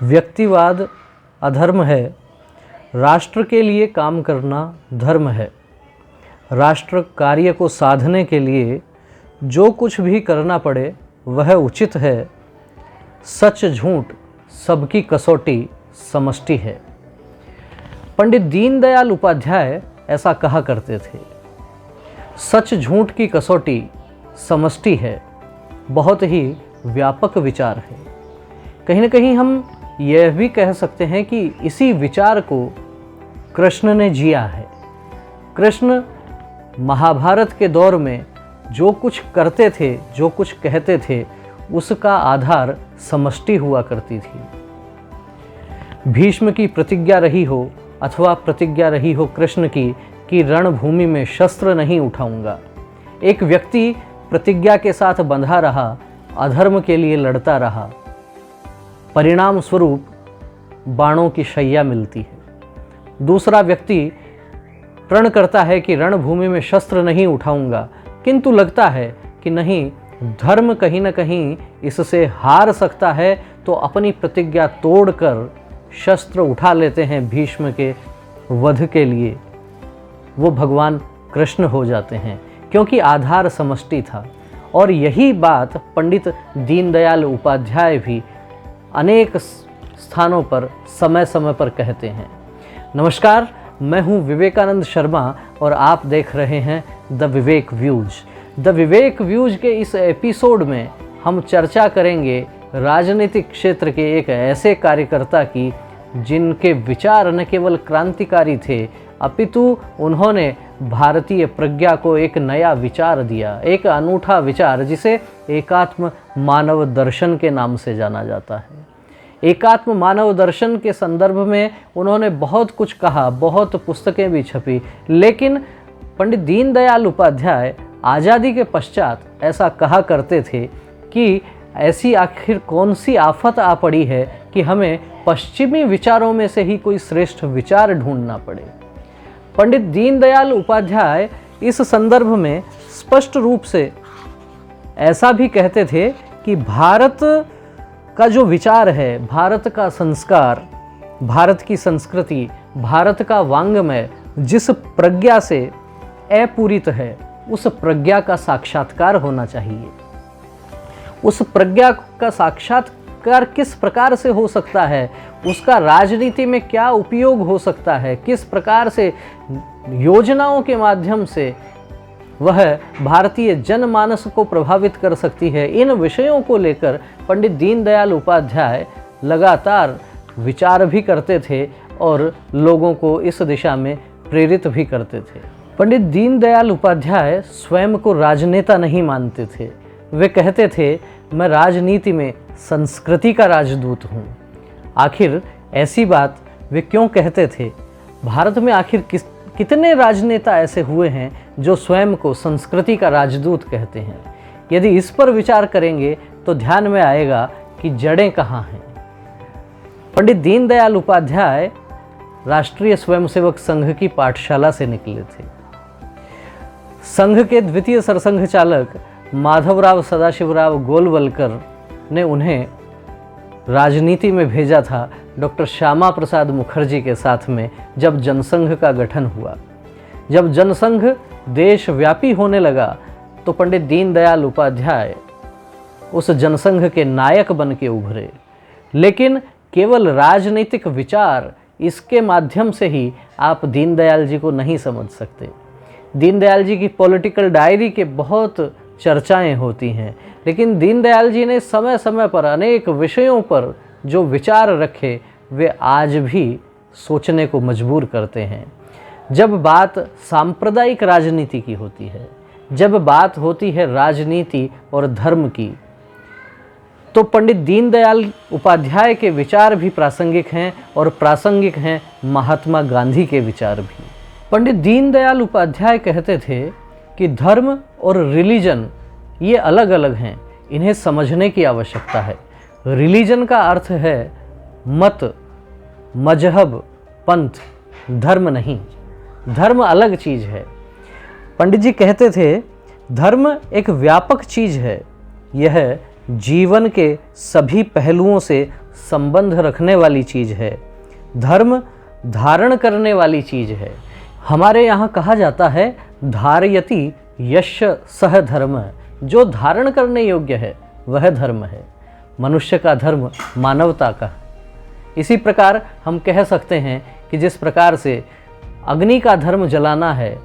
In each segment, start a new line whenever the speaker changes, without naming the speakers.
व्यक्तिवाद अधर्म है, राष्ट्र के लिए काम करना धर्म है। राष्ट्र कार्य को साधने के लिए जो कुछ भी करना पड़े वह उचित है। सच झूठ सबकी कसौटी समष्टि है। पंडित दीनदयाल उपाध्याय ऐसा कहा करते थे। सच झूठ की कसौटी समष्टि है बहुत ही व्यापक विचार है। कहीं न कहीं हम यह भी कह सकते हैं कि इसी विचार को कृष्ण ने जिया है। कृष्ण महाभारत के दौर में जो कुछ करते थे, जो कुछ कहते थे, उसका आधार समष्टि हुआ करती थी। भीष्म की प्रतिज्ञा रही हो अथवा प्रतिज्ञा रही हो कृष्ण की कि रणभूमि में शस्त्र नहीं उठाऊंगा। एक व्यक्ति प्रतिज्ञा के साथ बंधा रहा, अधर्म के लिए लड़ता रहा, परिणाम स्वरूप बाणों की शैया मिलती है। दूसरा व्यक्ति प्रण करता है कि रणभूमि में शस्त्र नहीं उठाऊंगा, किंतु लगता है कि नहीं, धर्म कहीं न कहीं इससे हार सकता है, तो अपनी प्रतिज्ञा तोड़कर शस्त्र उठा लेते हैं भीष्म के वध के लिए। वो भगवान कृष्ण हो जाते हैं क्योंकि आधार समष्टि था। और यही बात पंडित दीनदयाल उपाध्याय भी अनेक स्थानों पर समय समय पर कहते हैं। नमस्कार, मैं हूं विवेकानंद शर्मा और आप देख रहे हैं the Vivek views. The Vivek views के इस एपिसोड में हम चर्चा करेंगे राजनीतिक क्षेत्र के एक ऐसे कार्यकर्ता की जिनके विचार न केवल क्रांतिकारी थे अपितु उन्होंने भारतीय प्रज्ञा को एक नया विचार दिया, एक अनूठा विचार जिसे एकात्म मानव दर्शन के नाम से जाना जाता है। एकात्म मानव दर्शन के संदर्भ में उन्होंने बहुत कुछ कहा, बहुत पुस्तकें भी छपी, लेकिन पंडित दीनदयाल उपाध्याय आज़ादी के पश्चात ऐसा कहा करते थे कि ऐसी आखिर कौन सी आफत आ पड़ी है कि हमें पश्चिमी विचारों में से ही कोई श्रेष्ठ विचार ढूंढना पड़े। पंडित दीनदयाल उपाध्याय इस संदर्भ में स्पष्ट रूप से ऐसा भी कहते थे कि भारत का जो विचार है, भारत का संस्कार, भारत की संस्कृति, भारत का वांग्मय जिस प्रज्ञा से अपूरित है, उस प्रज्ञा का साक्षात्कार होना चाहिए। उस प्रज्ञा का साक्षात्कार किस प्रकार से हो सकता है, उसका राजनीति में क्या उपयोग हो सकता है, किस प्रकार से योजनाओं के माध्यम से वह भारतीय जनमानस को प्रभावित कर सकती है, इन विषयों को लेकर पंडित दीनदयाल उपाध्याय लगातार विचार भी करते थे और लोगों को इस दिशा में प्रेरित भी करते थे। पंडित दीनदयाल उपाध्याय स्वयं को राजनेता नहीं मानते थे। वे कहते थे, मैं राजनीति में संस्कृति का राजदूत हूँ। आखिर ऐसी बात वे क्यों कहते थे? भारत में आखिर कितने राजनेता ऐसे हुए हैं जो स्वयं को संस्कृति का राजदूत कहते हैं? यदि इस पर विचार करेंगे तो ध्यान में आएगा कि जड़ें कहाँ हैं। पंडित दीनदयाल उपाध्याय राष्ट्रीय स्वयंसेवक संघ की पाठशाला से निकले थे। संघ के द्वितीय सरसंघ चालक माधवराव सदाशिवराव गोलवलकर ने उन्हें राजनीति में भेजा था डॉक्टर श्यामा प्रसाद मुखर्जी के साथ में, जब जनसंघ का गठन हुआ। जब जनसंघ देशव्यापी होने लगा तो पंडित दीनदयाल उपाध्याय उस जनसंघ के नायक बन के उभरे। लेकिन केवल राजनीतिक विचार, इसके माध्यम से ही आप दीनदयाल जी को नहीं समझ सकते। दीनदयाल जी की पॉलिटिकल डायरी के बहुत चर्चाएं होती हैं, लेकिन दीनदयाल जी ने समय समय पर अनेक विषयों पर जो विचार रखे वे आज भी सोचने को मजबूर करते हैं। जब बात सांप्रदायिक राजनीति की होती है, जब बात होती है राजनीति और धर्म की, तो पंडित दीनदयाल उपाध्याय के विचार भी प्रासंगिक हैं और प्रासंगिक हैं महात्मा गांधी के विचार भी। पंडित दीनदयाल उपाध्याय कहते थे कि धर्म और रिलीजन ये अलग अलग हैं, इन्हें समझने की आवश्यकता है। रिलीजन का अर्थ है मत, मजहब, पंथ, धर्म नहीं। धर्म अलग चीज़ है। पंडित जी कहते थे धर्म एक व्यापक चीज़ है, यह जीवन के सभी पहलुओं से संबंध रखने वाली चीज़ है। धर्म धारण करने वाली चीज़ है। हमारे यहाँ कहा जाता है धारयति यश सह धर्म, जो धारण करने योग्य है वह धर्म है। मनुष्य का धर्म मानवता का। इसी प्रकार हम कह सकते हैं कि जिस प्रकार से अग्नि का धर्म जलाना है,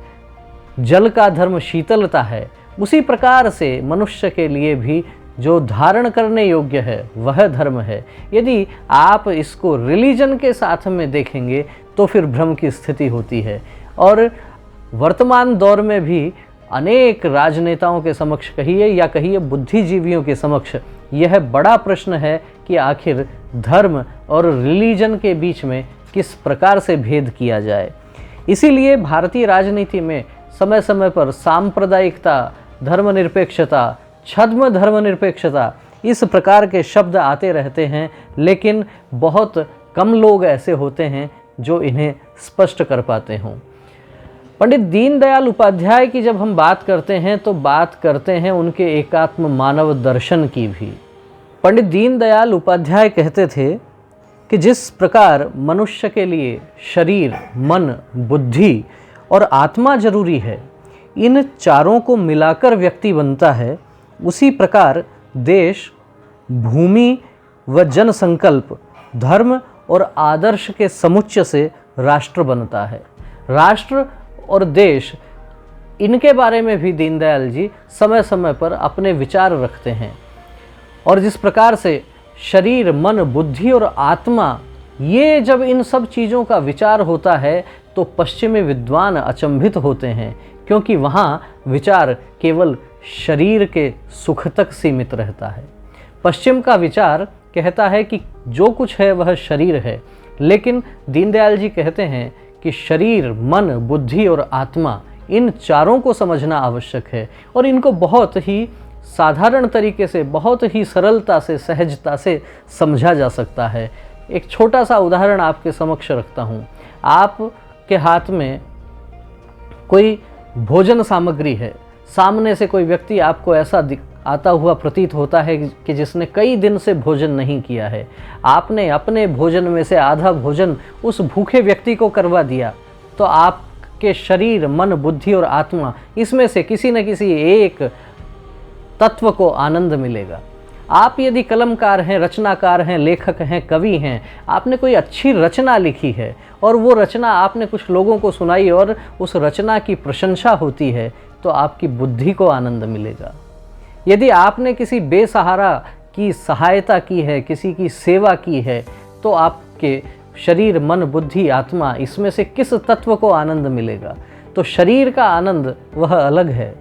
जल का धर्म शीतलता है, उसी प्रकार से मनुष्य के लिए भी जो धारण करने योग्य है वह धर्म है। यदि आप इसको रिलीजन के साथ में देखेंगे तो फिर भ्रम की स्थिति होती है। और वर्तमान दौर में भी अनेक राजनेताओं के समक्ष कहिए या कहिए बुद्धिजीवियों के समक्ष यह बड़ा प्रश्न है कि आखिर धर्म और रिलीजन के बीच में किस प्रकार से भेद किया जाए। इसीलिए भारतीय राजनीति में समय समय पर सांप्रदायिकता, धर्मनिरपेक्षता, छद्म धर्मनिरपेक्षता, इस प्रकार के शब्द आते रहते हैं, लेकिन बहुत कम लोग ऐसे होते हैं जो इन्हें स्पष्ट कर पाते हों। पंडित दीनदयाल उपाध्याय की जब हम बात करते हैं तो बात करते हैं उनके एकात्म मानव दर्शन की भी। पंडित दीनदयाल उपाध्याय कहते थे कि जिस प्रकार मनुष्य के लिए शरीर, मन, बुद्धि और आत्मा जरूरी है, इन चारों को मिलाकर व्यक्ति बनता है, उसी प्रकार देश, भूमि व जनसंकल्प, धर्म और आदर्श के समुच्चय से राष्ट्र बनता है। राष्ट्र और देश, इनके बारे में भी दीनदयाल जी समय समय पर अपने विचार रखते हैं। और जिस प्रकार से शरीर, मन, बुद्धि और आत्मा, ये जब इन सब चीज़ों का विचार होता है तो पश्चिमी विद्वान अचंभित होते हैं, क्योंकि वहाँ विचार केवल शरीर के सुख तक सीमित रहता है। पश्चिम का विचार कहता है कि जो कुछ है वह शरीर है, लेकिन दीनदयाल जी कहते हैं कि शरीर, मन, बुद्धि और आत्मा, इन चारों को समझना आवश्यक है और इनको बहुत ही साधारण तरीके से, बहुत ही सरलता से, सहजता से समझा जा सकता है। एक छोटा सा उदाहरण आपके समक्ष रखता हूँ। आपके हाथ में कोई भोजन सामग्री है, सामने से कोई व्यक्ति आपको ऐसा आता हुआ प्रतीत होता है कि जिसने कई दिन से भोजन नहीं किया है। आपने अपने भोजन में से आधा भोजन उस भूखे व्यक्ति को करवा दिया, तो आपके शरीर, मन, बुद्धि और आत्मा, इसमें से किसी न किसी एक तत्व को आनंद मिलेगा। आप यदि कलमकार हैं, रचनाकार हैं, लेखक हैं, कवि हैं, आपने कोई अच्छी रचना लिखी है और वो रचना आपने कुछ लोगों को सुनाई और उस रचना की प्रशंसा होती है, तो आपकी बुद्धि को आनंद मिलेगा। यदि आपने किसी बेसहारा की सहायता की है, किसी की सेवा की है, तो आपके शरीर, मन, बुद्धि, आत्मा, इसमें से किस तत्व को आनंद मिलेगा? तो शरीर का आनंद वह अलग है,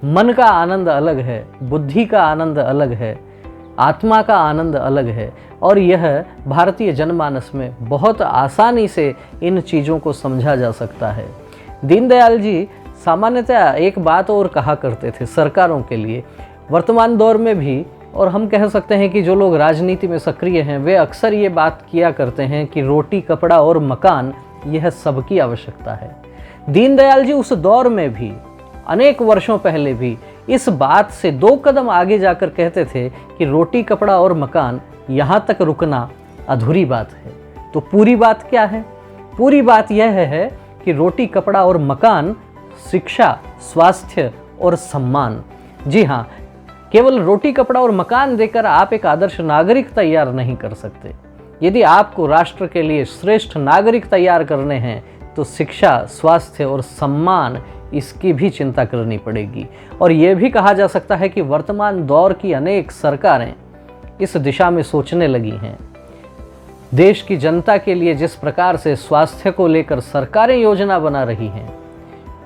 मन का आनंद अलग है, बुद्धि का आनंद अलग है, आत्मा का आनंद अलग है। और यह भारतीय जनमानस में बहुत आसानी से इन चीज़ों को समझा जा सकता है। दीनदयाल जी सामान्यतः एक बात और कहा करते थे सरकारों के लिए, वर्तमान दौर में भी, और हम कह सकते हैं कि जो लोग राजनीति में सक्रिय हैं वे अक्सर ये बात किया करते हैं कि रोटी, कपड़ा और मकान, यह सबकी आवश्यकता है। दीनदयाल जी उस दौर में भी, अनेक वर्षों पहले भी, इस बात से 2 कदम आगे जाकर कहते थे कि रोटी, कपड़ा और मकान, यहाँ तक रुकना अधूरी बात है। तो पूरी बात क्या है? पूरी बात यह है कि रोटी, कपड़ा और मकान, शिक्षा, स्वास्थ्य और सम्मान। जी हाँ, केवल रोटी, कपड़ा और मकान देकर आप एक आदर्श नागरिक तैयार नहीं कर सकते। यदि आपको राष्ट्र के लिए श्रेष्ठ नागरिक तैयार करने हैं तो शिक्षा, स्वास्थ्य और सम्मान, इसकी भी चिंता करनी पड़ेगी। और ये भी कहा जा सकता है कि वर्तमान दौर की अनेक सरकारें इस दिशा में सोचने लगी हैं। देश की जनता के लिए जिस प्रकार से स्वास्थ्य को लेकर सरकारें योजना बना रही हैं,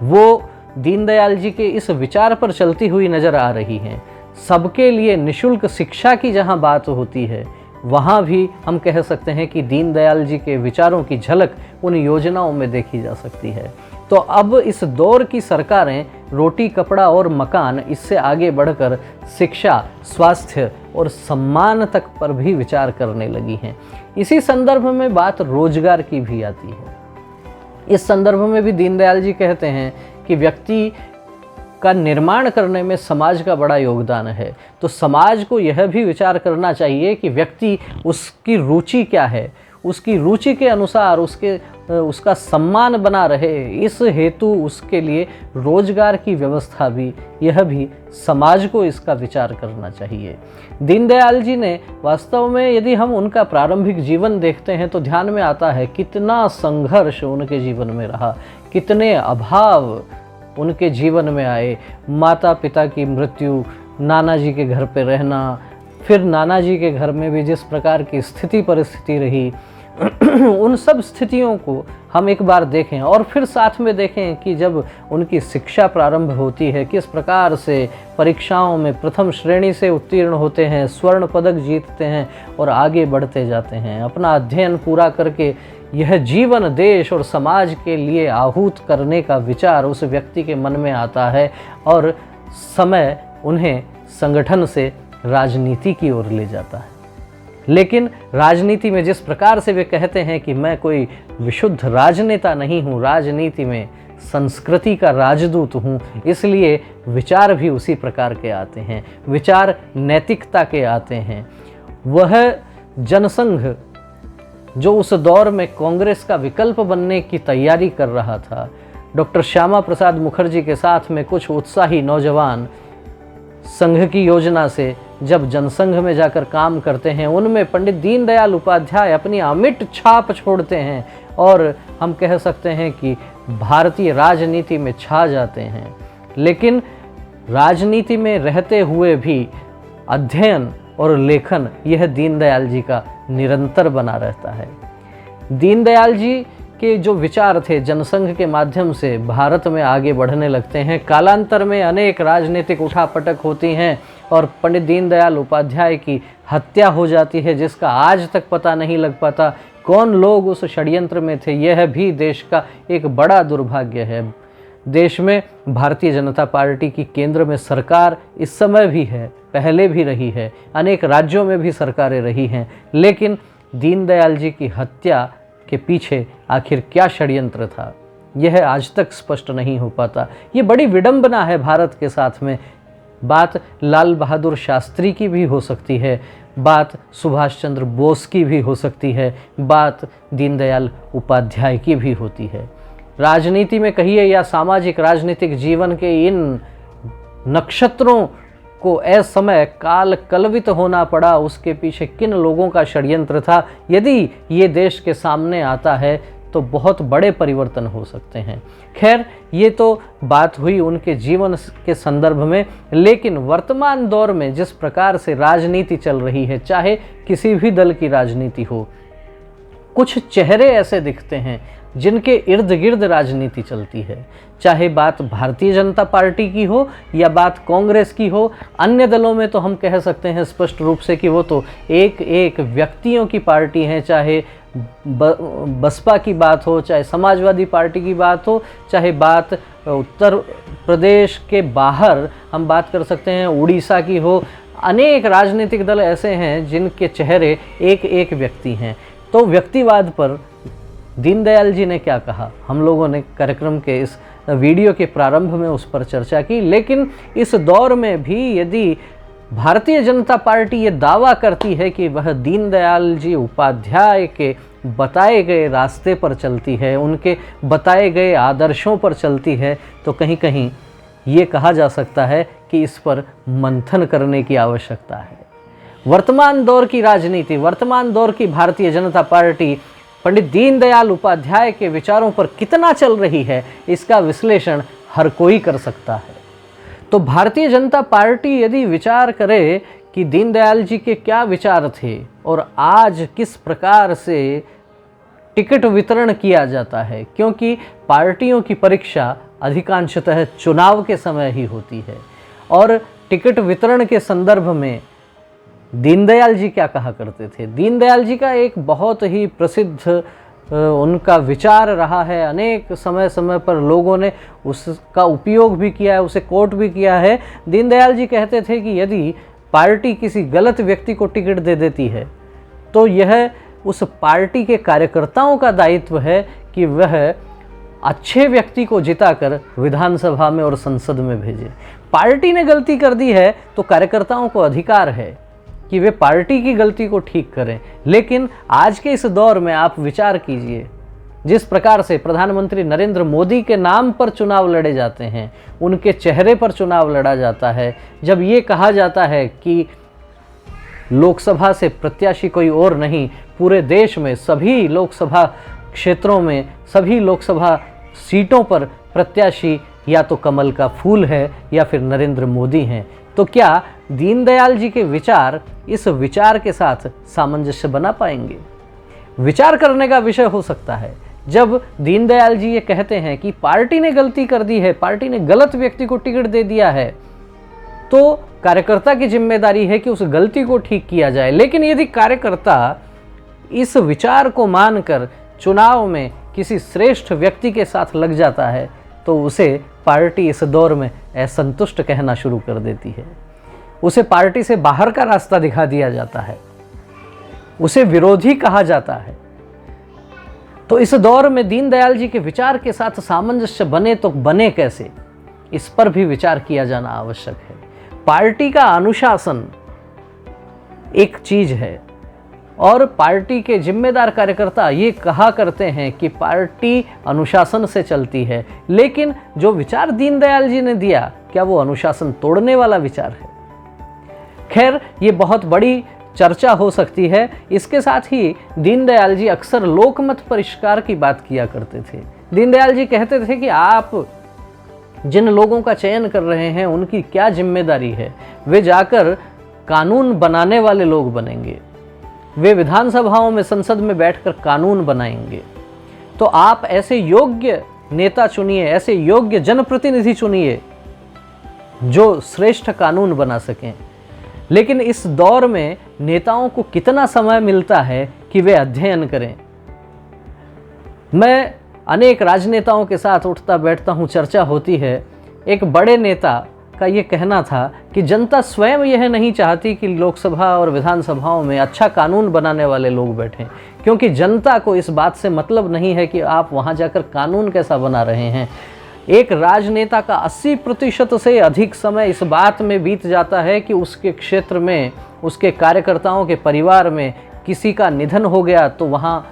वो दीनदयाल जी के इस विचार पर चलती हुई नजर आ रही हैं। सबके लिए निशुल्क शिक्षा की जहां बात होती है, वहां भी हम कह सकते हैं कि दीनदयाल जी के विचारों की झलक उन योजनाओं में देखी जा सकती है। तो अब इस दौर की सरकारें रोटी, कपड़ा और मकान, इससे आगे बढ़कर शिक्षा, स्वास्थ्य और सम्मान तक पर भी विचार करने लगी हैं। इसी संदर्भ में बात रोजगार की भी आती है। इस संदर्भ में भी दीनदयाल जी कहते हैं कि व्यक्ति का निर्माण करने में समाज का बड़ा योगदान है। तो समाज को यह भी विचार करना चाहिए कि व्यक्ति, उसकी रुचि क्या है, उसकी रुचि के अनुसार उसका सम्मान बना रहे, इस हेतु उसके लिए रोजगार की व्यवस्था भी, यह भी समाज को इसका विचार करना चाहिए। दीनदयाल जी ने वास्तव में, यदि हम उनका प्रारंभिक जीवन देखते हैं तो ध्यान में आता है कितना संघर्ष उनके जीवन में रहा, कितने अभाव उनके जीवन में आए। माता पिता की मृत्यु, नाना जी के घर पे रहना, फिर नाना जी के घर में भी जिस प्रकार की स्थिति परिस्थिति रही, उन सब स्थितियों को हम एक बार देखें और फिर साथ में देखें कि जब उनकी शिक्षा प्रारंभ होती है, किस प्रकार से परीक्षाओं में प्रथम श्रेणी से उत्तीर्ण होते हैं, स्वर्ण पदक जीतते हैं और आगे बढ़ते जाते हैं। अपना अध्ययन पूरा करके यह जीवन देश और समाज के लिए आहूत करने का विचार उस व्यक्ति के मन में आता है और समय उन्हें संगठन से राजनीति की ओर ले जाता है। लेकिन राजनीति में जिस प्रकार से वे कहते हैं कि मैं कोई विशुद्ध राजनेता नहीं हूँ, राजनीति में संस्कृति का राजदूत हूँ, इसलिए विचार भी उसी प्रकार के आते हैं, विचार नैतिकता के आते हैं। वह जनसंघ जो उस दौर में कांग्रेस का विकल्प बनने की तैयारी कर रहा था, डॉक्टर श्यामा प्रसाद मुखर्जी के साथ में कुछ उत्साही नौजवान संघ की योजना से जब जनसंघ में जाकर काम करते हैं, उनमें पंडित दीनदयाल उपाध्याय अपनी अमिट छाप छोड़ते हैं और हम कह सकते हैं कि भारतीय राजनीति में छा जाते हैं। लेकिन राजनीति में रहते हुए भी अध्ययन और लेखन, यह दीनदयाल जी का निरंतर बना रहता है। दीनदयाल जी के जो विचार थे जनसंघ के माध्यम से भारत में आगे बढ़ने लगते हैं। कालांतर में अनेक राजनीतिक उठापटक होती हैं और पंडित दीनदयाल उपाध्याय की हत्या हो जाती है, जिसका आज तक पता नहीं लग पाता कौन लोग उस षड्यंत्र में थे। यह भी देश का एक बड़ा दुर्भाग्य है। देश में भारतीय जनता पार्टी की केंद्र में सरकार इस समय भी है, पहले भी रही है, अनेक राज्यों में भी सरकारें रही हैं, लेकिन दीनदयाल जी की हत्या के पीछे आखिर क्या षड्यंत्र था, यह आज तक स्पष्ट नहीं हो पाता। ये बड़ी विडंबना है भारत के साथ में। बात लाल बहादुर शास्त्री की भी हो सकती है, बात सुभाष चंद्र बोस की भी हो सकती है, बात दीनदयाल उपाध्याय की भी होती है। राजनीति में कहिए या सामाजिक राजनीतिक जीवन के इन नक्षत्रों को असमय काल कलवित होना पड़ा, उसके पीछे किन लोगों का षड्यंत्र था, यदि ये देश के सामने आता है तो बहुत बड़े परिवर्तन हो सकते हैं। खैर, ये तो बात हुई उनके जीवन के संदर्भ में, लेकिन वर्तमान दौर में जिस प्रकार से राजनीति चल रही है, चाहे किसी भी दल की राजनीति हो, कुछ चेहरे ऐसे दिखते हैं जिनके इर्द गिर्द राजनीति चलती है। चाहे बात भारतीय जनता पार्टी की हो या बात कांग्रेस की हो, अन्य दलों में तो हम कह सकते हैं स्पष्ट रूप से कि वो तो एक एक व्यक्तियों की पार्टी हैं। चाहे बसपा की बात हो, चाहे समाजवादी पार्टी की बात हो, चाहे बात उत्तर प्रदेश के बाहर हम बात कर सकते हैं उड़ीसा की हो, अनेक राजनीतिक दल ऐसे हैं जिनके चेहरे एक एक व्यक्ति हैं। तो व्यक्तिवाद पर दीनदयाल जी ने क्या कहा, हम लोगों ने कार्यक्रम के इस वीडियो के प्रारंभ में उस पर चर्चा की। लेकिन इस दौर में भी यदि भारतीय जनता पार्टी ये दावा करती है कि वह दीनदयाल जी उपाध्याय के बताए गए रास्ते पर चलती है, उनके बताए गए आदर्शों पर चलती है, तो कहीं कहीं ये कहा जा सकता है कि इस पर मंथन करने की आवश्यकता है। वर्तमान दौर की राजनीति, वर्तमान दौर की भारतीय जनता पार्टी पंडित दीनदयाल उपाध्याय के विचारों पर कितना चल रही है, इसका विश्लेषण हर कोई कर सकता है। तो भारतीय जनता पार्टी यदि विचार करे कि दीनदयाल जी के क्या विचार थे और आज किस प्रकार से टिकट वितरण किया जाता है, क्योंकि पार्टियों की परीक्षा अधिकांशतः चुनाव के समय ही होती है, और टिकट वितरण के संदर्भ में दीनदयाल जी क्या कहा करते थे। दीनदयाल जी का एक बहुत ही प्रसिद्ध उनका विचार रहा है, अनेक समय समय पर लोगों ने उसका उपयोग भी किया है, उसे कोट भी किया है। दीनदयाल जी कहते थे कि यदि पार्टी किसी गलत व्यक्ति को टिकट दे देती है तो यह उस पार्टी के कार्यकर्ताओं का दायित्व है कि वह अच्छे व्यक्ति को जिताकर विधानसभा में और संसद में भेजें। पार्टी ने गलती कर दी है तो कार्यकर्ताओं को अधिकार है कि वे पार्टी की गलती को ठीक करें। लेकिन आज के इस दौर में आप विचार कीजिए, जिस प्रकार से प्रधानमंत्री नरेंद्र मोदी के नाम पर चुनाव लड़े जाते हैं, उनके चेहरे पर चुनाव लड़ा जाता है, जब ये कहा जाता है कि लोकसभा से प्रत्याशी कोई और नहीं, पूरे देश में सभी लोकसभा क्षेत्रों में सभी लोकसभा सीटों पर प्रत्याशी या तो कमल का फूल है या फिर नरेंद्र मोदी हैं, तो क्या दीनदयाल जी के विचार इस विचार के साथ सामंजस्य बना पाएंगे? विचार करने का विषय हो सकता है जब दीनदयाल जी ये कहते हैं कि पार्टी ने गलती कर दी है, पार्टी ने गलत व्यक्ति को टिकट दे दिया है, तो कार्यकर्ता की जिम्मेदारी है कि उस गलती को ठीक किया जाए। लेकिन यदि कार्यकर्ता इस विचार को मानकर चुनाव में किसी श्रेष्ठ व्यक्ति के साथ लग जाता है तो उसे पार्टी इस दौर में असंतुष्ट कहना शुरू कर देती है, उसे पार्टी से बाहर का रास्ता दिखा दिया जाता है, उसे विरोधी कहा जाता है। तो इस दौर में दीनदयाल जी के विचार के साथ सामंजस्य बने तो बने कैसे, इस पर भी विचार किया जाना आवश्यक है। पार्टी का अनुशासन एक चीज है और पार्टी के जिम्मेदार कार्यकर्ता ये कहा करते हैं कि पार्टी अनुशासन से चलती है, लेकिन जो विचार दीनदयाल जी ने दिया, क्या वो अनुशासन तोड़ने वाला विचार है? खैर, ये बहुत बड़ी चर्चा हो सकती है। इसके साथ ही दीनदयाल जी अक्सर लोकमत परिष्कार की बात किया करते थे। दीनदयाल जी कहते थे कि आप जिन लोगों का चयन कर रहे हैं उनकी क्या जिम्मेदारी है, वे जाकर कानून बनाने वाले लोग बनेंगे, वे विधानसभाओं में संसद में बैठकर कानून बनाएंगे। तो आप ऐसे योग्य नेता चुनिए, ऐसे योग्य जनप्रतिनिधि चुनिए जो श्रेष्ठ कानून बना सकें। लेकिन इस दौर में नेताओं को कितना समय मिलता है कि वे अध्ययन करें? मैं अनेक राजनेताओं के साथ उठता बैठता हूँ, चर्चा होती है। एक बड़े नेता का ये कहना था कि जनता स्वयं यह नहीं चाहती कि लोकसभा और विधानसभाओं में अच्छा कानून बनाने वाले लोग बैठें, क्योंकि जनता को इस बात से मतलब नहीं है कि आप वहाँ जाकर कानून कैसा बना रहे हैं। एक राजनेता का 80% से अधिक समय इस बात में बीत जाता है कि उसके क्षेत्र में, उसके कार्यकर्ताओं के परिवार में किसी का निधन हो गया तो वहाँ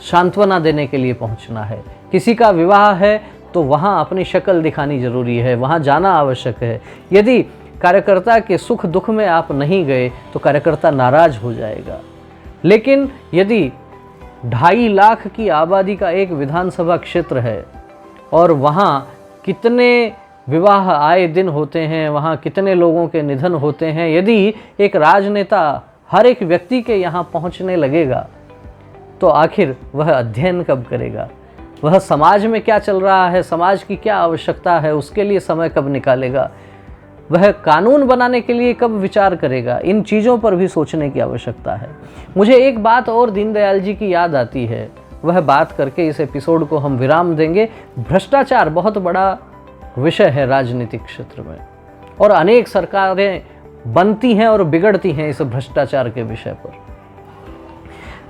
सांत्वना देने के लिए पहुँचना है, किसी का विवाह है तो वहाँ अपनी शक्ल दिखानी जरूरी है, वहाँ जाना आवश्यक है। यदि कार्यकर्ता के सुख दुख में आप नहीं गए तो कार्यकर्ता नाराज हो जाएगा। लेकिन यदि 2.5 लाख की आबादी का एक विधानसभा क्षेत्र है और वहाँ कितने विवाह आए दिन होते हैं, वहाँ कितने लोगों के निधन होते हैं, यदि एक राजनेता हर एक व्यक्ति के यहाँ पहुँचने लगेगा तो आखिर वह अध्ययन कब करेगा? वह समाज में क्या चल रहा है, समाज की क्या आवश्यकता है, उसके लिए समय कब निकालेगा? वह कानून बनाने के लिए कब विचार करेगा? इन चीज़ों पर भी सोचने की आवश्यकता है। मुझे एक बात और दीनदयाल जी की याद आती है, वह बात करके इस एपिसोड को हम विराम देंगे। भ्रष्टाचार बहुत बड़ा विषय है राजनीतिक क्षेत्र में और अनेक सरकारें बनती हैं और बिगड़ती हैं इस भ्रष्टाचार के विषय पर।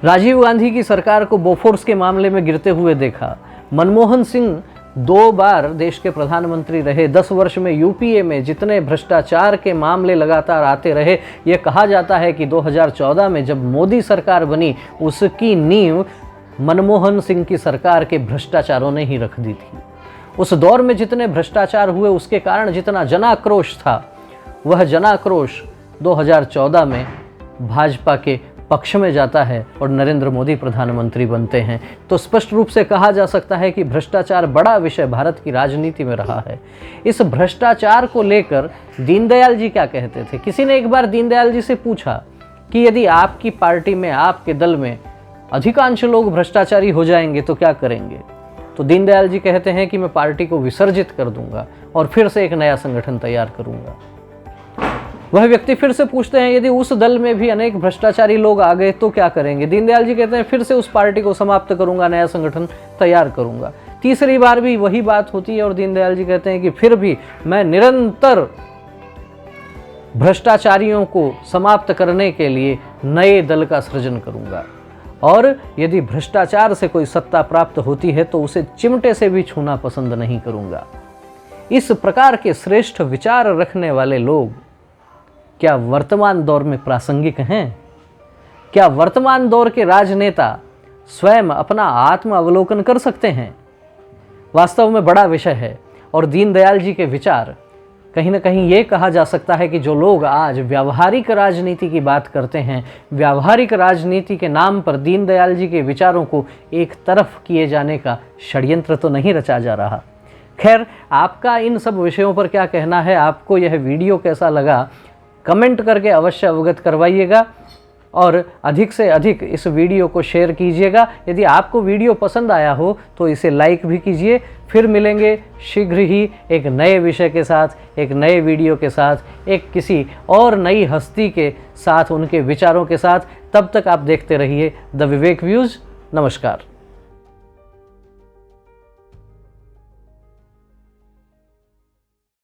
राजीव गांधी की सरकार को बोफोर्स के मामले में गिरते हुए देखा। मनमोहन सिंह 2 बार देश के प्रधानमंत्री रहे। 10 वर्ष में यूपीए में जितने भ्रष्टाचार के मामले लगातार आते रहे, यह कहा जाता है कि 2014 में जब मोदी सरकार बनी उसकी नींव मनमोहन सिंह की सरकार के भ्रष्टाचारों ने ही रख दी थी। उस दौर में जितने भ्रष्टाचार हुए उसके कारण जितना जनाक्रोश था, वह जनाक्रोश 2014 में भाजपा के पक्ष में जाता है और नरेंद्र मोदी प्रधानमंत्री बनते हैं। तो स्पष्ट रूप से कहा जा सकता है कि भ्रष्टाचार बड़ा विषय भारत की राजनीति में रहा है। इस भ्रष्टाचार को लेकर दीनदयाल जी क्या कहते थे? किसी ने एक बार दीनदयाल जी से पूछा कि यदि आपकी पार्टी में, आपके दल में अधिकांश लोग भ्रष्टाचारी हो जाएंगे तो क्या करेंगे? तो दीनदयाल जी कहते हैं कि मैं पार्टी को विसर्जित कर दूंगा और फिर से एक नया संगठन तैयार करूंगा। वह व्यक्ति फिर से पूछते हैं यदि उस दल में भी अनेक भ्रष्टाचारी लोग आ गए तो क्या करेंगे? दीनदयाल जी कहते हैं फिर से उस पार्टी को समाप्त करूंगा, नया संगठन तैयार करूंगा। तीसरी बार भी वही बात होती है और दीनदयाल जी कहते हैं कि फिर भी मैं निरंतर भ्रष्टाचारियों को समाप्त करने के लिए नए दल का सृजन करूंगा। और यदि भ्रष्टाचार से कोई सत्ता प्राप्त होती है तो उसे चिमटे से भी छूना पसंद नहीं करूंगा। इस प्रकार के श्रेष्ठ विचार रखने वाले लोग क्या वर्तमान दौर में प्रासंगिक हैं? क्या वर्तमान दौर के राजनेता स्वयं अपना आत्म अवलोकन कर सकते हैं? वास्तव में बड़ा विषय है और दीनदयाल जी के विचार, कहीं ना कहीं ये कहा जा सकता है कि जो लोग आज व्यावहारिक राजनीति की बात करते हैं, व्यावहारिक राजनीति के नाम पर दीनदयाल जी के विचारों को एक तरफ किए जाने का षड्यंत्र तो नहीं रचा जा रहा। खैर, आपका इन सब विषयों पर क्या कहना है, आपको यह वीडियो कैसा लगा, कमेंट करके अवश्य अवगत करवाइएगा और अधिक से अधिक इस वीडियो को शेयर कीजिएगा। यदि आपको वीडियो पसंद आया हो तो इसे लाइक भी कीजिए। फिर मिलेंगे शीघ्र ही एक नए विषय के साथ, एक नए वीडियो के साथ, एक किसी और नई हस्ती के साथ, उनके विचारों के साथ। तब तक आप देखते रहिए द विवेक व्यूज़। नमस्कार।